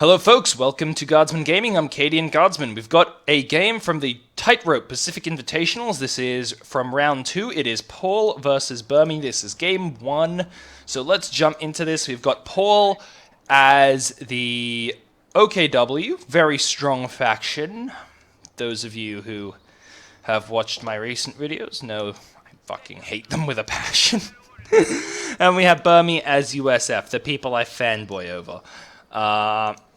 Hello folks, welcome to Guardsman Gaming. I'm Cadian Guardsman. We've got a game from the Tightrope Pacific Invitationals. This is from round 2. It is Paul versus Burmie. This is game 1. So let's jump into this. We've got Paul as the OKW, very strong faction. Those of you who have watched my recent videos know I fucking hate them with a passion. And we have Burmie as USF, the people I fanboy over.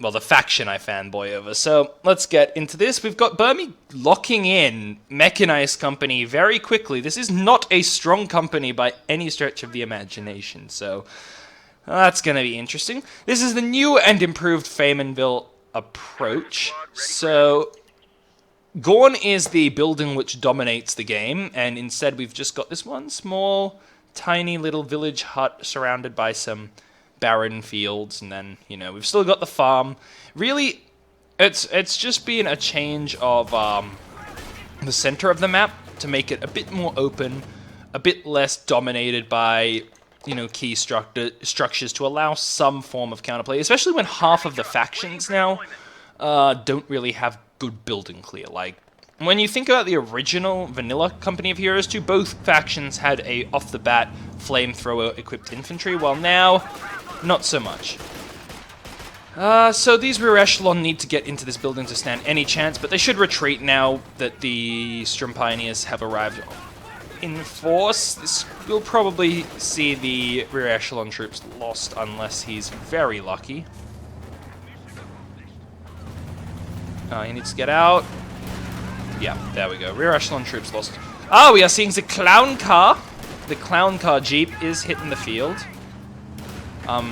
Well, the faction I fanboy over. So let's get into this. We've got Burmie locking in Mechanized Company very quickly. This is not a strong company by any stretch of the imagination, so that's going to be interesting. This is the new and improved Faymanville approach. So Gorn is the building which dominates the game, and instead we've just got this one small, tiny little village hut surrounded by some barren fields, and then, you know, we've still got the farm. Really, it's just been a change of the center of the map to make it a bit more open, a bit less dominated by, you know, key structures to allow some form of counterplay, especially when half of the factions now don't really have good building clear. Like, when you think about the original vanilla Company of Heroes 2, both factions had a off-the-bat flamethrower-equipped infantry, while now, not so much. So these rear echelon need to get into this building to stand any chance, but they should retreat now that the Strum Pioneers have arrived in force. This will probably see the rear echelon troops lost unless he's very lucky. He needs to get out. Yeah, there we go. Rear echelon troops lost. Ah, we are seeing the clown car. The clown car jeep is hitting the field.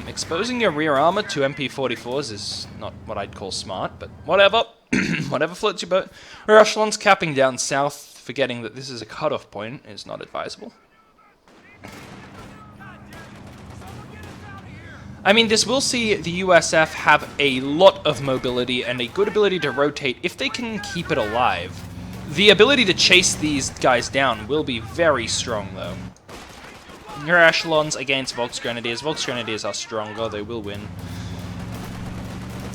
Exposing your rear armor to MP44s is not what I'd call smart, but whatever. Whatever floats your boat. Rear echelons capping down south, forgetting that this is a cutoff point, is not advisable. I mean, this will see the USF have a lot of mobility and a good ability to rotate if they can keep it alive. The ability to chase these guys down will be very strong, though. Rear echelons against Volksgrenadiers. Volksgrenadiers are stronger, they will win.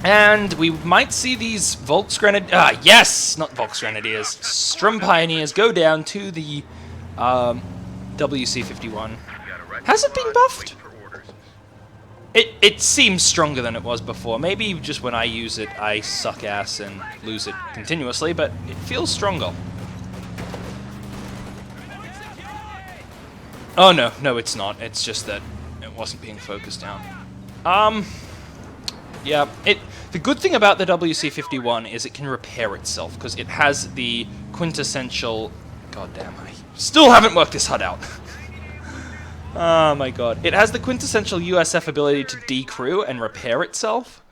And we might see these Volksgrenadiers... yes! Not Volksgrenadiers. Strum Pioneers go down to the WC-51. Has it been buffed? It seems stronger than it was before. Maybe just when I use it, I suck ass and lose it continuously, but it feels stronger. Oh, no, it's not. It's just that it wasn't being focused down. Yeah, the good thing about the WC-51 is it can repair itself, because it has the quintessential... Goddamn, I still haven't worked this HUD out. Oh my god. It has the quintessential USF ability to decrew and repair itself,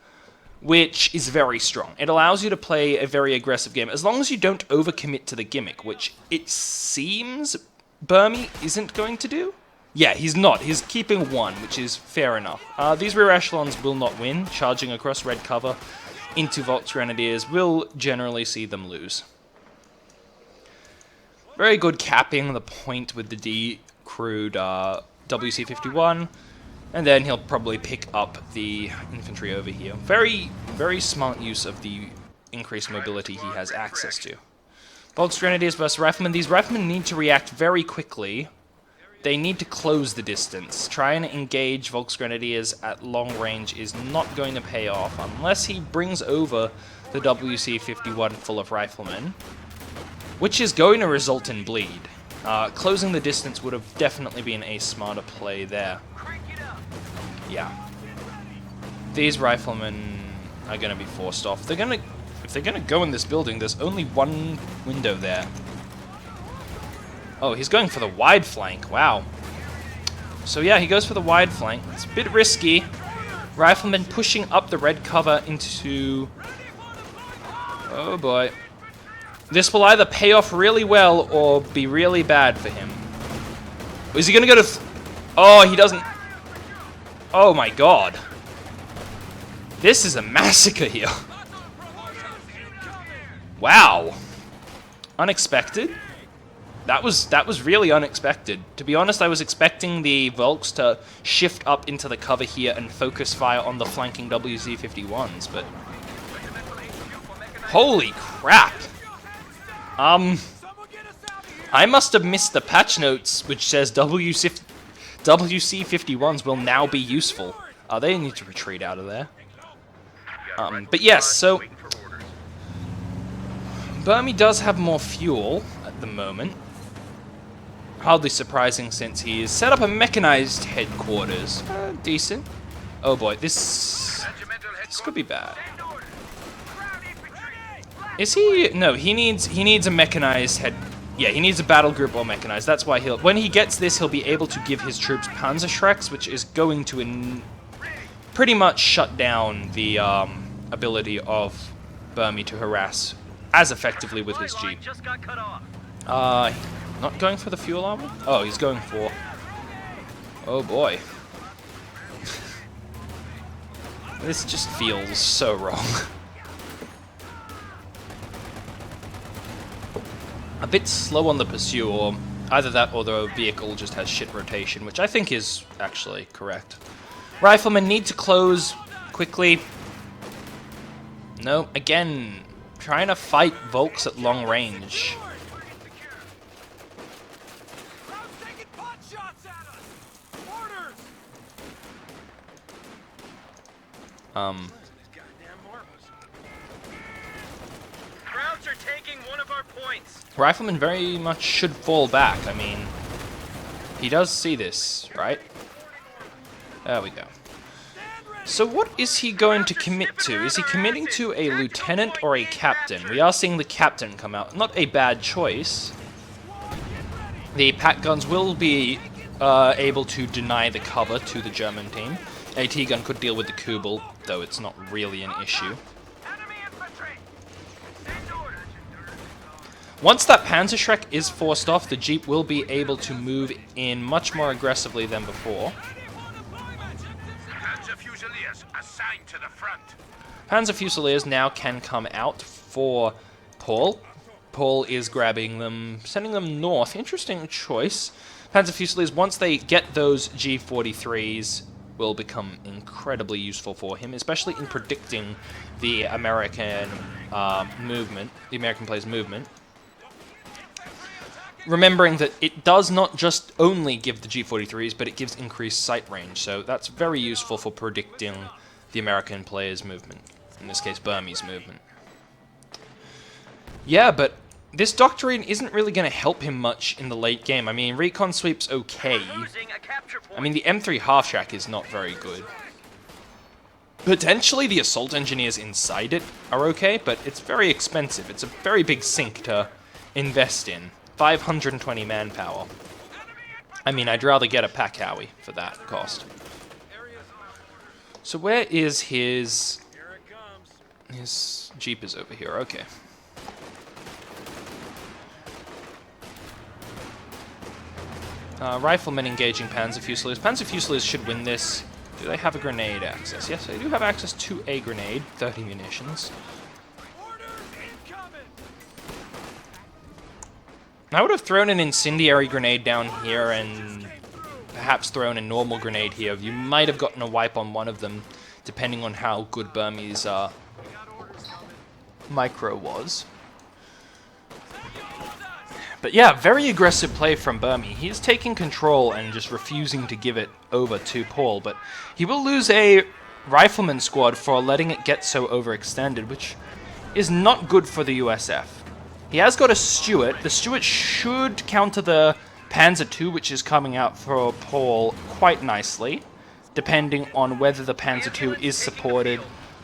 which is very strong. It allows you to play a very aggressive game, as long as you don't overcommit to the gimmick, which it seems Burmie isn't going to do. Yeah, he's not. He's keeping one, which is fair enough. These rear echelons will not win. Charging across red cover into Volksgrenadiers will generally see them lose. Very good capping the point with the decrewed WC-51, and then he'll probably pick up the infantry over here. Very, very smart use of the increased mobility he has access to. Volksgrenadiers versus Riflemen. These Riflemen need to react very quickly. They need to close the distance. Trying to engage Volksgrenadiers at long range is not going to pay off unless he brings over the WC-51 full of Riflemen, which is going to result in bleed. Closing the distance would have definitely been a smarter play there. Yeah. These Riflemen are going to be forced off. If they're going to go in this building, there's only one window there. Oh, he's going for the wide flank. Wow. So yeah, he goes for the wide flank. It's a bit risky. Riflemen pushing up the red cover into... Oh boy. This will either pay off really well or be really bad for him. Is he going to go to... Oh, he doesn't... Oh my god. This is a massacre here. Wow. Unexpected. That was really unexpected. To be honest, I was expecting the Volks to shift up into the cover here and focus fire on the flanking WZ-51s, but... Holy crap! I must have missed the patch notes, which says WC-51s will now be useful. They need to retreat out of there. But yes, so... Burmie does have more fuel at the moment. Hardly surprising since he's set up a mechanized headquarters. Decent. Oh boy, this could be bad. Is he? No, he needs a mechanized head. Yeah, he needs a battle group or mechanized. That's why when he gets this, he'll be able to give his troops Panzerschrecks, which is going to pretty much shut down the ability of Burmie to harass as effectively with his Jeep. Not going for the fuel armor? Oh, he's going for... Oh boy. This just feels so wrong. A bit slow on the pursuit, or either that or the vehicle just has shit rotation, which I think is actually correct. Riflemen need to close quickly. No, again, trying to fight Volks at long range. Krauts are taking one of our points. Rifleman very much should fall back. I mean, he does see this, right? There we go. So what is he going to commit to? Is he committing to a lieutenant or a captain? We are seeing the captain come out. Not a bad choice. The pack guns will be able to deny the cover to the German team. AT gun could deal with the Kubel, though it's not really an issue. Once that Panzerschreck is forced off, the Jeep will be able to move in much more aggressively than before. Panzer Fusiliers assigned to the front. Panzer Fusiliers now can come out for Paul. Paul is grabbing them, sending them north. Interesting choice. Panzer Fusiliers, once they get those G43s, will become incredibly useful for him, especially in predicting the American movement, the American player's movement. Remembering that it does not just only give the G43s, but it gives increased sight range, so that's very useful for predicting the American player's movement, in this case Burmie's movement. Yeah, but this doctrine isn't really going to help him much in the late game. I mean, recon sweep's okay. I mean, the M3 half-track is not very good. Potentially the assault engineers inside it are okay, but it's very expensive. It's a very big sink to invest in. 520 manpower. I mean, I'd rather get a Pack Howie for that cost. So where is his... His Jeep is over here, okay. Riflemen engaging Panzer Fusiliers. Panzer Fusiliers should win this. Do they have a grenade access? Yes, they do have access to a grenade. 30 munitions. I would have thrown an incendiary grenade down here and perhaps thrown a normal grenade here. You might have gotten a wipe on one of them, depending on how good Burmie's micro was. But yeah, very aggressive play from Burmie. He's taking control and just refusing to give it over to Paul, but he will lose a rifleman squad for letting it get so overextended, which is not good for the USF. He has got a Stuart. The Stuart should counter the Panzer II, which is coming out for Paul quite nicely, depending on whether the Panzer II is supported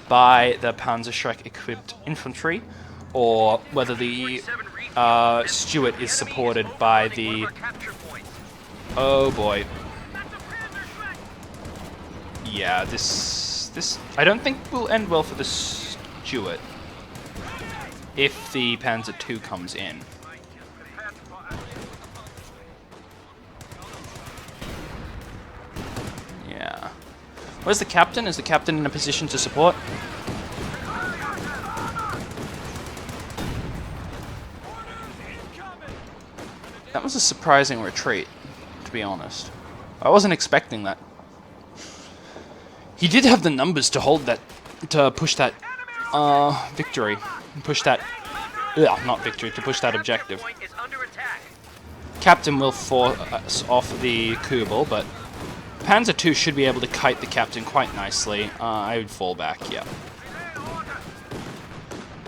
by the Panzerschreck-equipped infantry, or whether the Stuart is supported by the... Oh boy. Yeah, this I don't think will end well for the Stuart if the Panzer II comes in. Yeah. Where's the captain? Is the captain in a position to support? That was a surprising retreat, to be honest. I wasn't expecting that. He did have the numbers to hold that, to push that victory, push that, not victory, to push that objective. Captain will force off the Kubel, but Panzer II should be able to kite the Captain quite nicely. I would fall back, yeah.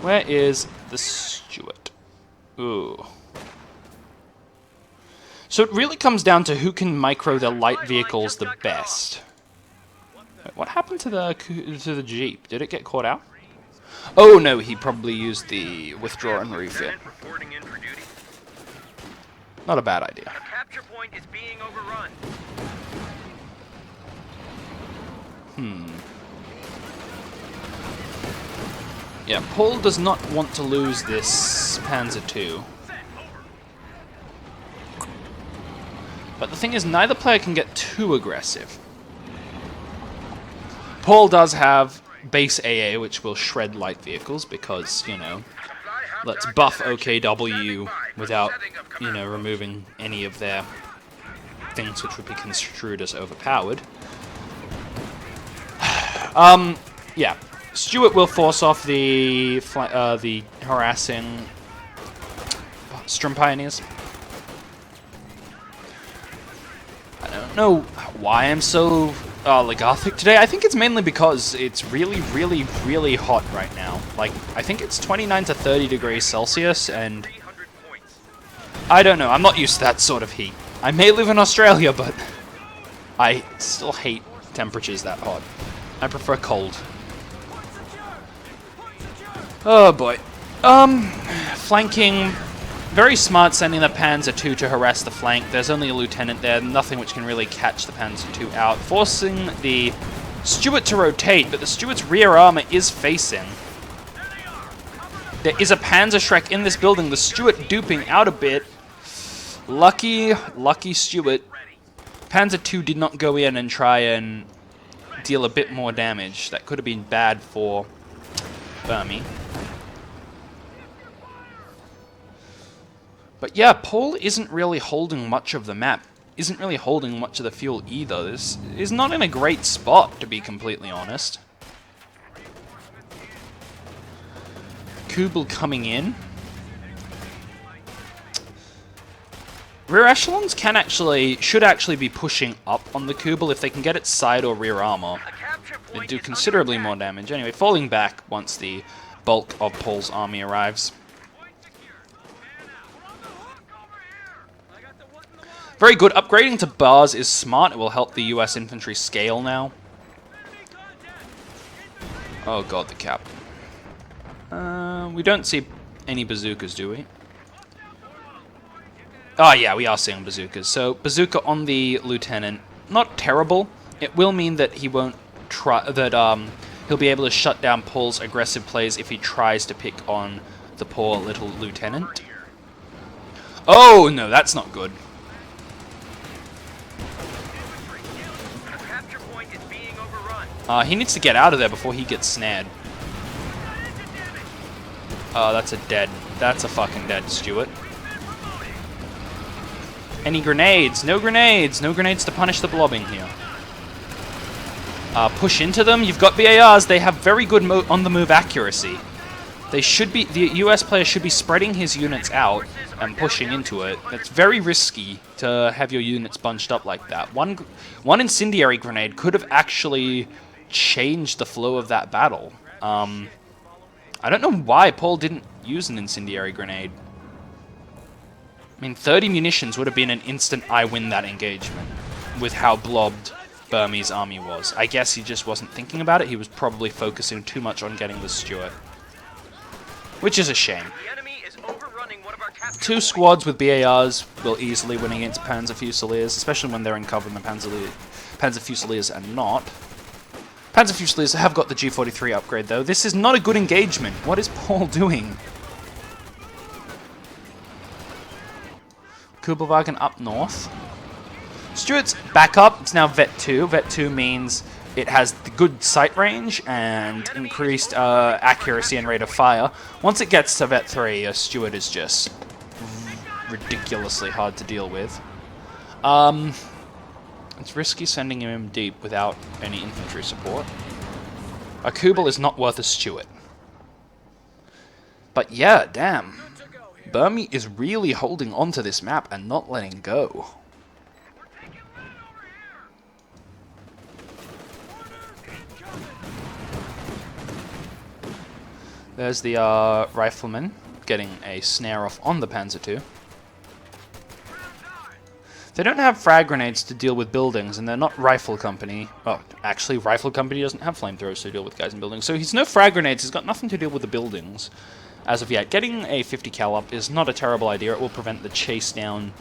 Where is the Stuart? Ooh. So it really comes down to who can micro the light vehicles the best. Wait, what happened to the Jeep? Did it get caught out? Oh no, he probably used the withdraw and refit. Not a bad idea. A capture point is being overrun. Yeah, Paul does not want to lose this Panzer II. But the thing is, neither player can get too aggressive. Paul does have base AA, which will shred light vehicles, because, you know, let's buff OKW without, you know, removing any of their things which would be construed as overpowered. Yeah. Stuart will force off the harassing Strum Pioneers. I don't know why I'm so lethargic today. I think it's mainly because it's really, really, really hot right now. Like, I think it's 29 to 30 degrees Celsius, and I don't know. I'm not used to that sort of heat. I may live in Australia, but I still hate temperatures that hot. I prefer cold. Oh boy. Flanking. Very smart sending the Panzer II to harass the flank. There's only a lieutenant there, nothing which can really catch the Panzer II out. Forcing the Stuart to rotate, but the Stuart's rear armor is facing. There is a Panzer Shrek in this building, the Stuart duping out a bit. Lucky Stuart. Panzer II did not go in and try and deal a bit more damage. That could have been bad for Burmie. But yeah, Paul isn't really holding much of the map. Isn't really holding much of the fuel either. This is not in a great spot, to be completely honest. Kubel coming in. Rear echelons should actually be pushing up on the Kubel if they can get its side or rear armor. They do considerably more damage. Anyway, falling back once the bulk of Paul's army arrives. Very good. Upgrading to bars is smart. It will help the US infantry scale now. Oh god, the cap. We don't see any bazookas, do we? Oh yeah, we are seeing bazookas. So, bazooka on the lieutenant. Not terrible. It will mean that he won't try... he'll be able to shut down Paul's aggressive plays if he tries to pick on the poor little lieutenant. Oh, no, that's not good. He needs to get out of there before he gets snared. Oh, that's a fucking dead Stuart. Any grenades? No grenades! No grenades to punish the blobbing here. Push into them. You've got BARs. They have very good on-the-move accuracy. They should be... The US player should be spreading his units out and pushing into it. It's very risky to have your units bunched up like that. One incendiary grenade could have actually changed the flow of that battle. I don't know why Paul didn't use an incendiary grenade. I mean, 30 munitions would have been an instant I win that engagement with how blobbed Burmie's army was. I guess he just wasn't thinking about it. He was probably focusing too much on getting the Stuart. Which is a shame. Two squads with BARs will easily win against Panzer Fusiliers, especially when they're in cover and the Panzer Fusiliers are not. Panzer Fusiliers have got the G43 upgrade though. This is not a good engagement. What is Paul doing? Kubelwagen up north. Stuart's back up. It's now Vet 2. Vet 2 means it has the good sight range and increased accuracy and rate of fire. Once it gets to Vet 3, Stuart is just ridiculously hard to deal with. It's risky sending him deep without any infantry support. A Kubel is not worth a Stuart. But yeah, damn. Burmie is really holding on to this map and not letting go. There's the rifleman getting a snare off on the Panzer II. They don't have frag grenades to deal with buildings, and they're not Rifle Company. Oh, actually, Rifle Company doesn't have flamethrowers to deal with guys in buildings. So he's no frag grenades, he's got nothing to deal with the buildings as of yet. Getting a 50 cal up is not a terrible idea. It will prevent the chase down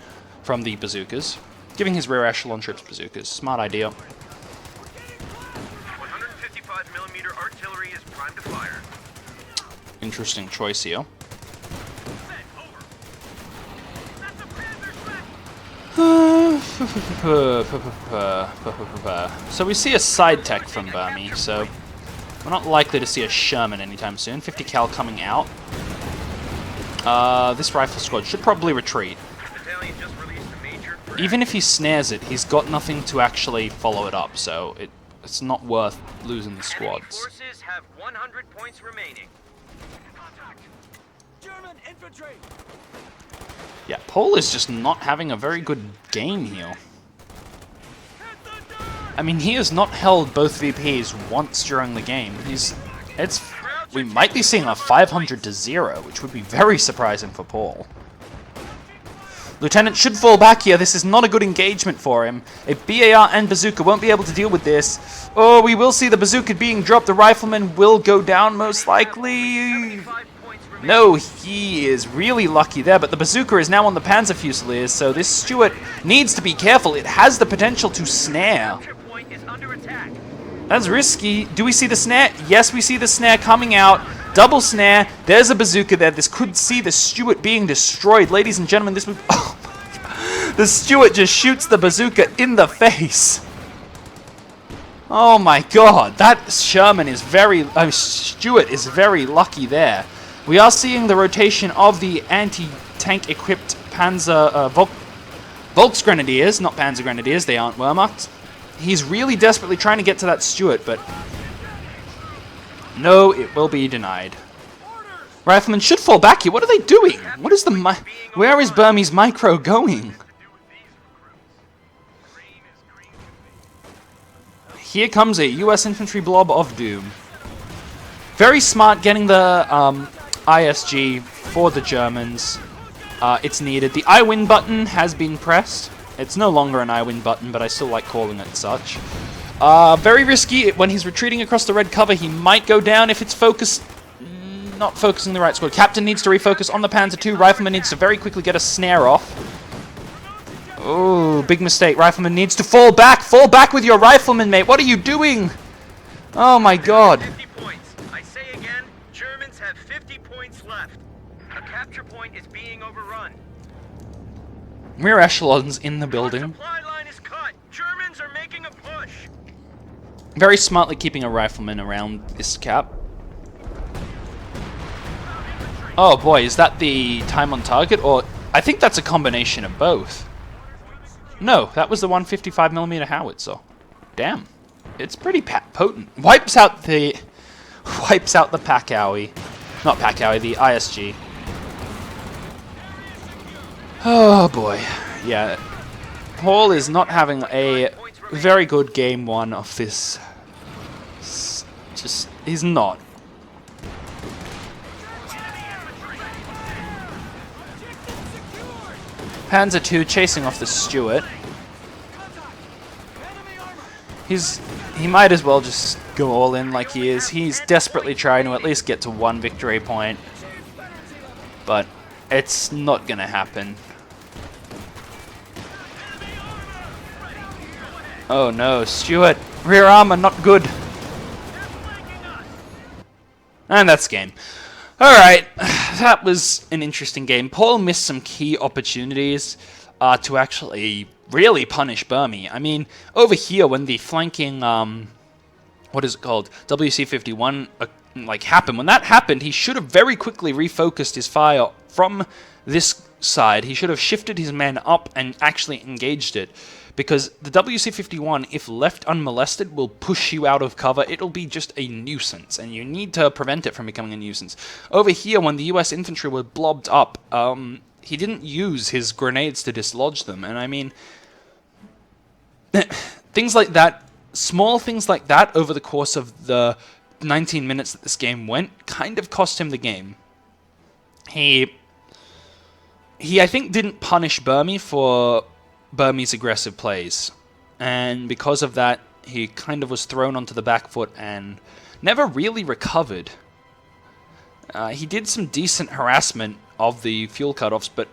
from the bazookas. Giving his rear echelon troops bazookas, smart idea. 155mm artillery is primed to fire. Interesting choice here. So we see a side tech from Burmie, so we're not likely to see a Sherman anytime soon. 50 cal coming out. This rifle squad should probably retreat. Even if he snares it, he's got nothing to actually follow it up, so it's not worth losing the squads. Forces have 100 points remaining. German infantry. Yeah, Paul is just not having a very good game here. I mean, he has not held both VPs once during the game. We might be seeing a 500-0, which would be very surprising for Paul. Lieutenant should fall back here. This is not a good engagement for him. A BAR and bazooka won't be able to deal with this. Oh, we will see the bazooka being dropped. The rifleman will go down most likely. No, he is really lucky there, but the bazooka is now on the Panzer Fusiliers, so this Stuart needs to be careful. It has the potential to snare. That's risky. Do we see the snare? Yes, we see the snare coming out. Double snare. There's a bazooka there. This could see the Stuart being destroyed. Ladies and gentlemen, this would... Oh my God. The Stuart just shoots the bazooka in the face. Oh my God. That Sherman is very... Stuart is very lucky there. We are seeing the rotation of the anti-tank equipped Panzer Volksgrenadiers, not Panzer Grenadiers, they aren't Wehrmacht. He's really desperately trying to get to that Stuart, but no, it will be denied. Riflemen should fall back here. What are they doing? What is where is Burmie's micro going? Here comes a US infantry blob of doom. Very smart getting the ISG for the Germans. It's needed. The I win button has been pressed. It's no longer an I win button, but I still like calling it such. Very risky. When he's retreating across the red cover, he might go down if it's focused. Not focusing the right squad. Captain needs to refocus on the Panzer II. Rifleman needs to very quickly get a snare off. Oh, big mistake. Rifleman needs to fall back. Fall back with your rifleman, mate. What are you doing? Oh my God. 50 points. I say again, Germans have 50 points left. A capture point is being overrun. Rear echelons in the building. Supply line is cut. Germans are making a push. Very smartly keeping a rifleman around this cap. Oh boy, is that the time on target? Or I think that's a combination of both. No, that was the 155mm howitzer. Damn. It's pretty potent. Wipes out the Pack-Owie. Not Pack-Owie, the ISG. Oh boy. Yeah. Paul is not having a very good game one of this. He's not. Panzer II chasing off the Stuart. He might as well just go all in like he is. He's desperately trying to at least get to one victory point. But it's not gonna happen. Oh no, Stuart. Rear armor, not good. And that's game. Alright, that was an interesting game. Paul missed some key opportunities to actually really punish Burmie. I mean, over here when the flanking, what is it called? WC-51 happened. When that happened, he should have very quickly refocused his fire from this side, he should have shifted his men up and actually engaged it. Because the WC-51, if left unmolested, will push you out of cover. It'll be just a nuisance, and you need to prevent it from becoming a nuisance. Over here, when the US infantry were blobbed up, he didn't use his grenades to dislodge them. And I mean, things like that, small things like that over the course of the 19 minutes that this game went, kind of cost him the game. He I think, didn't punish Burmie for Burmie's aggressive plays. And because of that, he kind of was thrown onto the back foot and never really recovered. He did some decent harassment of the fuel cutoffs, but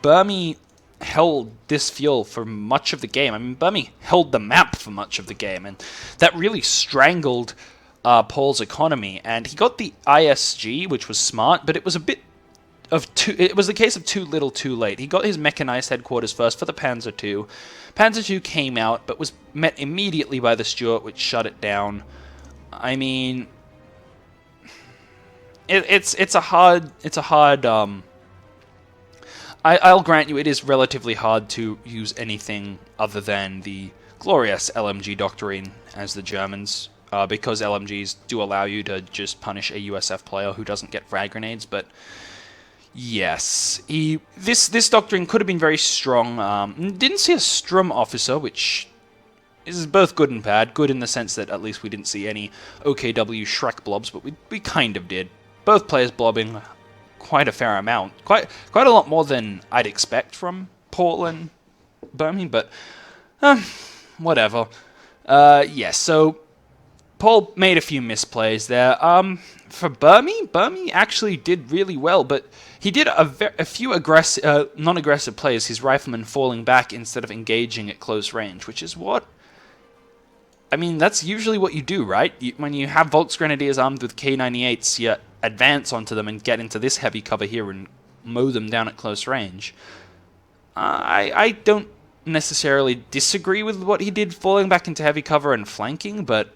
Burmie held this fuel for much of the game. I mean, Burmie held the map for much of the game, and that really strangled Paul's economy. And he got the ISG, which was smart, but it was a bit it was the case of too little too late. He got his mechanized headquarters first for the Panzer II. Panzer II came out, but was met immediately by the Stuart, which shut it down. I mean, it's a hard. I'll grant you, it is relatively hard to use anything other than the glorious LMG doctrine as the Germans, because LMGs do allow you to just punish a USF player who doesn't get frag grenades, but yes, this doctrine could have been very strong. Didn't see a Strum officer, which is both good and bad. Good in the sense that at least we didn't see any OKW Shrek blobs, but we kind of did. Both players blobbing quite a fair amount. Quite a lot more than I'd expect from Paul and Burmie, but whatever. Yeah, so Paul made a few misplays there. For Burmie actually did really well, but he did a few non-aggressive plays, his riflemen falling back instead of engaging at close range, which is what... I mean, that's usually what you do, right? When you have Volksgrenadiers armed with K98s, you advance onto them and get into this heavy cover here and mow them down at close range. I don't necessarily disagree with what he did, falling back into heavy cover and flanking, but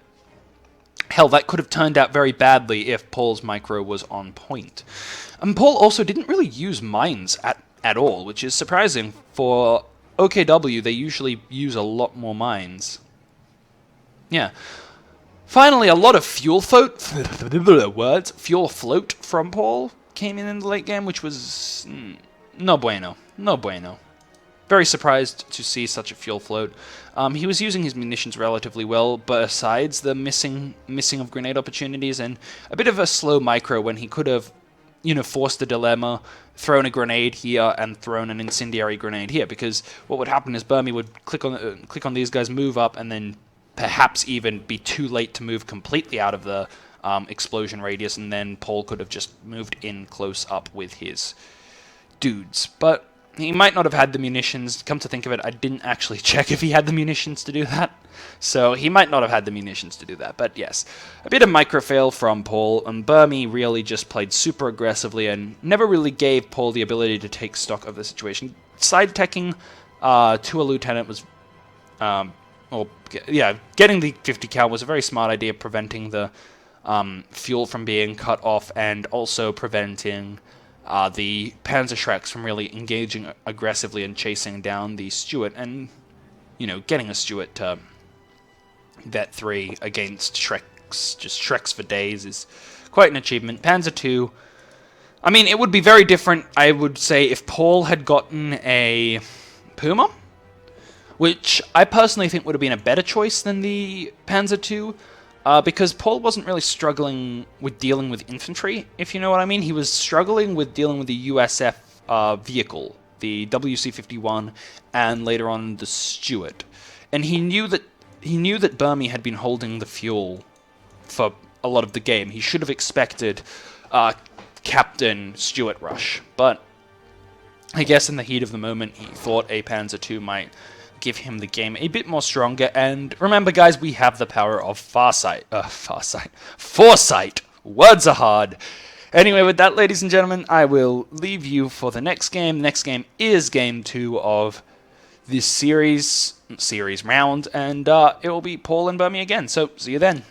hell, that could have turned out very badly if Paul's micro was on point. And Paul also didn't really use mines at all, which is surprising. For OKW, they usually use a lot more mines. Yeah. Finally, a lot of fuel float from Paul came in the late game, which was no bueno. No bueno. Very surprised to see such a fuel float. He was using his munitions relatively well, besides the missing of grenade opportunities, and a bit of a slow micro when he could have, forced the dilemma, thrown a grenade here and thrown an incendiary grenade here, because what would happen is Burmie would click on these guys, move up, and then perhaps even be too late to move completely out of the explosion radius, and then Paul could have just moved in close up with his dudes. But he might not have had the munitions. Come to think of it, I didn't actually check if he had the munitions to do that. So he might not have had the munitions to do that. But yes, a bit of micro-fail from Paul, and Burmie really just played super aggressively and never really gave Paul the ability to take stock of the situation. Side-teching to a lieutenant was... getting the 50 cal was a very smart idea, preventing the fuel from being cut off, and also preventing the Panzer Shreks from really engaging aggressively and chasing down the Stuart, and, getting a Stuart to Vet 3 against Shreks, just Shreks for days, is quite an achievement. Panzer II, I mean, it would be very different, I would say, if Paul had gotten a Puma, which I personally think would have been a better choice than the Panzer II, because Paul wasn't really struggling with dealing with infantry, if you know what I mean. He was struggling with dealing with the USF vehicle, the WC-51, and later on the Stuart. And he knew that Burmie had been holding the fuel for a lot of the game. He should have expected Captain Stuart rush, but I guess in the heat of the moment he thought a Panzer II might give him the game a bit more stronger. And remember, guys, we have the power of foresight. Words are hard. Anyway, with that, ladies and gentlemen, I will leave you for the next game. The next game is game 2 of this series round, and it will be Paul and Burmie again. So see you then.